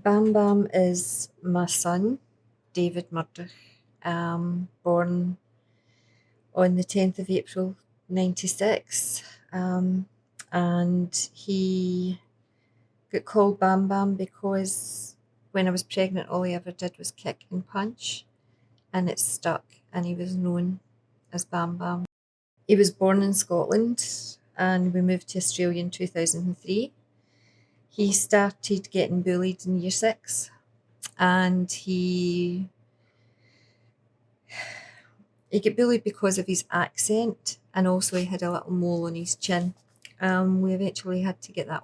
Bam Bam is my son, David Murdoch, born on the 10th of April 96. And he got called Bam Bam because when I was pregnant, all he ever did was kick and punch, and it stuck, and he was known as Bam Bam. He was born in Scotland, and we moved to Australia in 2003. He started getting bullied in year six, and he got bullied because of his accent, and also he had a little mole on his chin. We eventually had to get that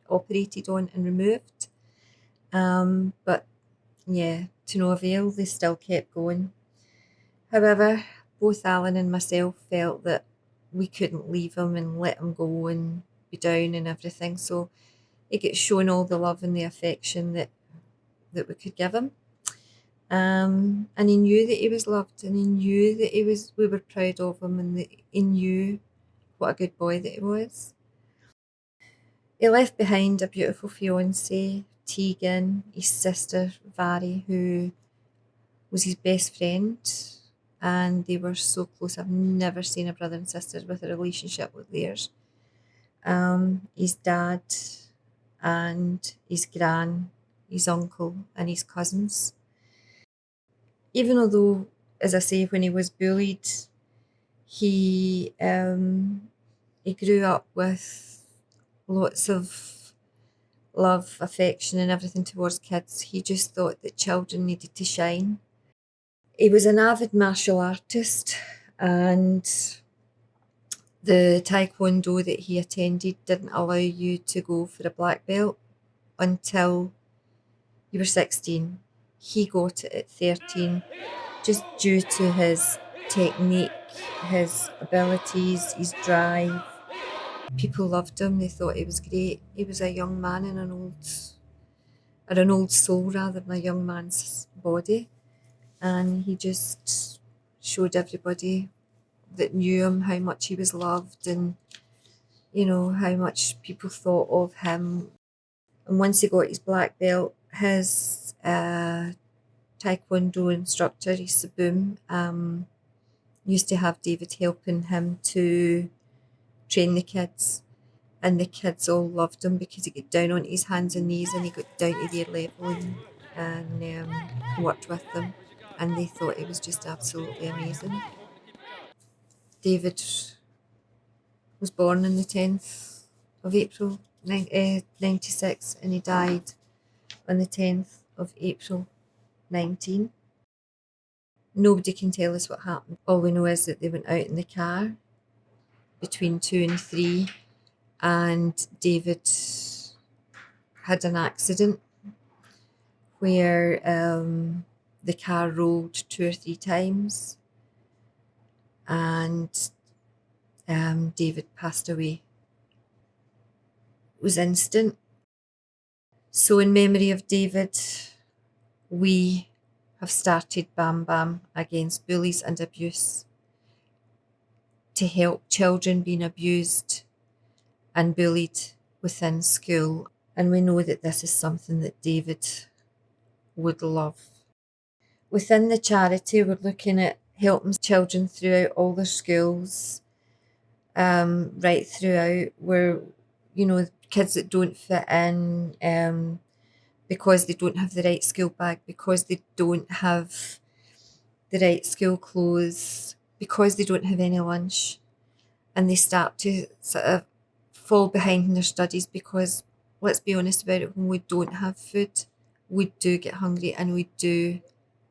operated on and removed. But yeah, to no avail, they still kept going. However, both Alan and myself felt that we couldn't leave him and let him go and be down and everything. So he gets shown all the love and the affection that we could give him. And he knew that he was loved, and he knew that we were proud of him, and that he knew what a good boy that he was. He left behind a beautiful fiancée, Tegan, his sister, Vary, who was his best friend, and they were so close. I've never seen a brother and sister with a relationship like theirs. His dad and his gran, his uncle and his cousins. Even although, as I say, when he was bullied, he grew up with lots of love, affection and everything towards kids. He just thought that children needed to shine. He was an avid martial artist, and the taekwondo that he attended didn't allow you to go for a black belt until you were 16. He got it at 13, just due to his technique, his abilities, his drive. People loved him. They thought he was great. He was a young man in an old soul rather than a young man's body. And he just showed everybody that knew him how much he was loved, and how much people thought of him. And once he got his black belt, his taekwondo instructor, his Saboom, used to have David helping him to train the kids, and the kids all loved him because he got down onto his hands and knees and he got down to their level and worked with them, and they thought it was just absolutely amazing. David was born on the 10th of April 96, and he died on the 10th of April 19. Nobody can tell us what happened. All we know is that they went out in the car between 2 and 3, and David had an accident where the car rolled 2 or 3 times, and David passed away. It was instant. So in memory of David, we have started Bam Bam Against Bullies and Abuse to help children being abused and bullied within school. And we know that this is something that David would love. Within the charity, we're looking at helping children throughout all their schools, right throughout, where, kids that don't fit in, because they don't have the right school bag, because they don't have the right school clothes, because they don't have any lunch, and they start to sort of fall behind in their studies because, let's be honest about it, when we don't have food, we do get hungry and we do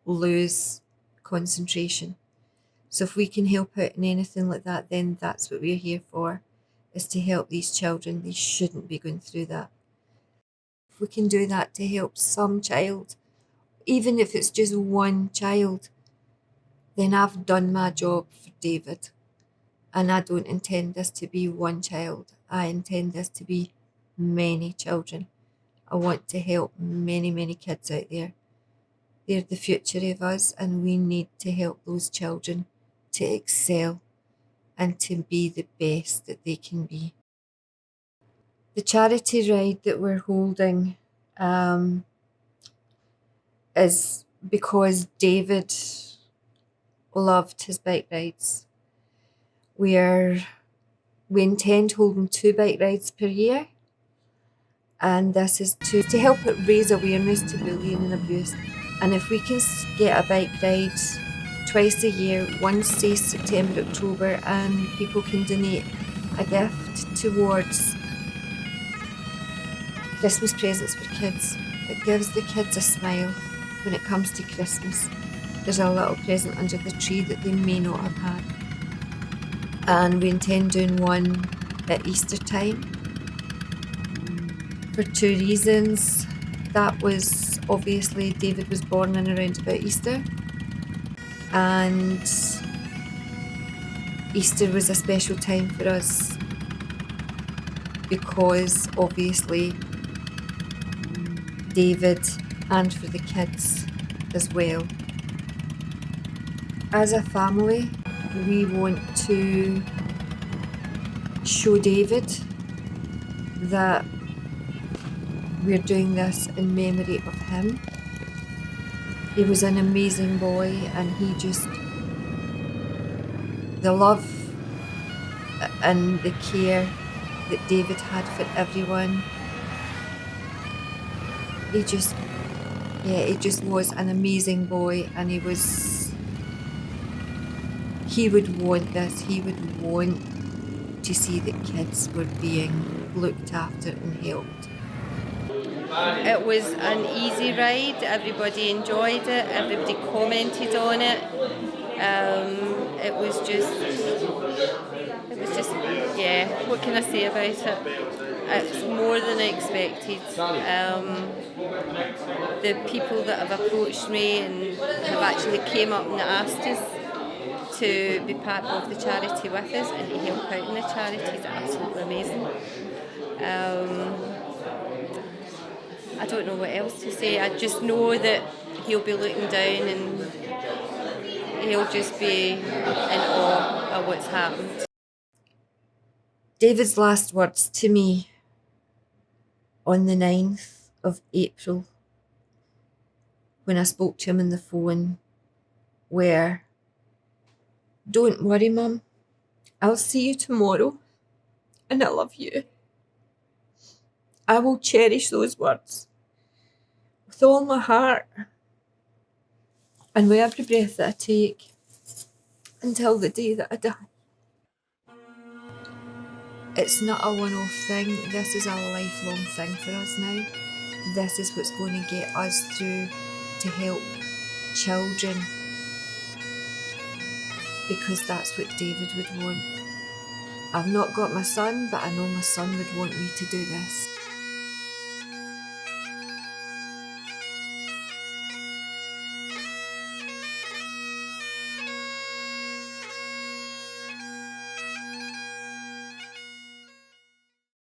lose concentration. So if we can help out in anything like that, then that's what we're here for, is to help these children. They shouldn't be going through that. If we can do that to help some child, even if it's just one child, then I've done my job for David. And I don't intend this to be one child. I intend this to be many children. I want to help many, many kids out there. They're the future of us, and we need to help those children to excel and to be the best that they can be. The charity ride that we're holding is because David loved his bike rides. We intend holding 2 bike rides per year, and this is to help it raise awareness to bullying and abuse. And if we can get a bike ride twice a year, once say September, October, and people can donate a gift towards Christmas presents for kids, it gives the kids a smile when it comes to Christmas. There's a little present under the tree that they may not have had. And we intend doing one at Easter time for 2 reasons. That was obviously David was born in around about Easter, and Easter was a special time for us because obviously David, and for the kids as well. As a family, we want to show David that we're doing this in memory of him. He was an amazing boy, and the love and the care that David had for everyone, he just was an amazing boy, and he would want this. He would want to see that kids were being looked after and helped. It was an easy ride. Everybody enjoyed it. Everybody commented on it. It was just, yeah. What can I say about it? It's more than I expected. The people that have approached me and have actually came up and asked us to be part of the charity with us and to help out in the charity is absolutely amazing. I don't know what else to say. I just know that he'll be looking down and he'll just be in awe of what's happened. David's last words to me on the 9th of April when I spoke to him on the phone were, "Don't worry, Mum. I'll see you tomorrow, and I love you." I will cherish those words with all my heart and with every breath that I take until the day that I die. It's not a one-off thing. This is a lifelong thing for us now. This is what's going to get us through to help children, because that's what David would want. I've not got my son, but I know my son would want me to do this.